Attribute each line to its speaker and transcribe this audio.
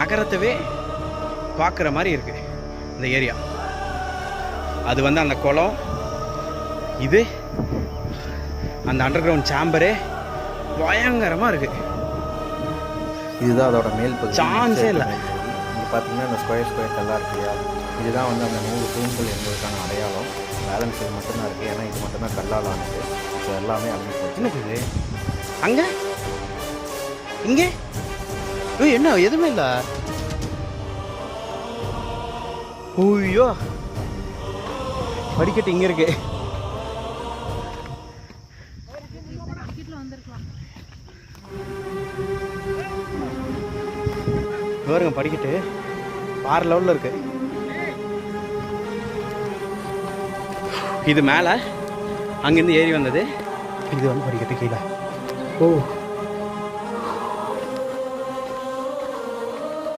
Speaker 1: நகரத்தவே பார்க்குற மாதிரி இருக்குது இந்த ஏரியா. அது வந்து அந்த குளம், இது அந்த அண்டர் கிரவுண்ட் சேம்பரே பயங்கரமாக இருக்குது.
Speaker 2: இதுதான் அதோட மேல் பகுதி.
Speaker 1: சான்ஸே இல்லை.
Speaker 2: இங்கே பார்த்தீங்கன்னா இந்த ஸ்கொயர் கல்லாக இருக்கு இல்லையா, இதுதான் வந்து அந்த 100 தூண்கள் என்பதற்கான அடையாளம். பேலன்ஸ் இது மட்டும்தான் இருக்குது, ஏன்னா இது மட்டும்தான் கல்லால் ஆனது. ஸோ எல்லாமே அழிஞ்சு போச்சு.
Speaker 1: என்ன இது அங்கே இங்கே என்ன எதுவுமே இல்லை. ஐயோ படிக்கட்டு இங்கே இருக்கு. பாருங்க படிக்கட்டு வேற லெவலில் இருக்கு. இது மேலே அங்கேருந்து ஏறி வந்தது, இது வந்து படிக்கட்டு கீழே. ஓ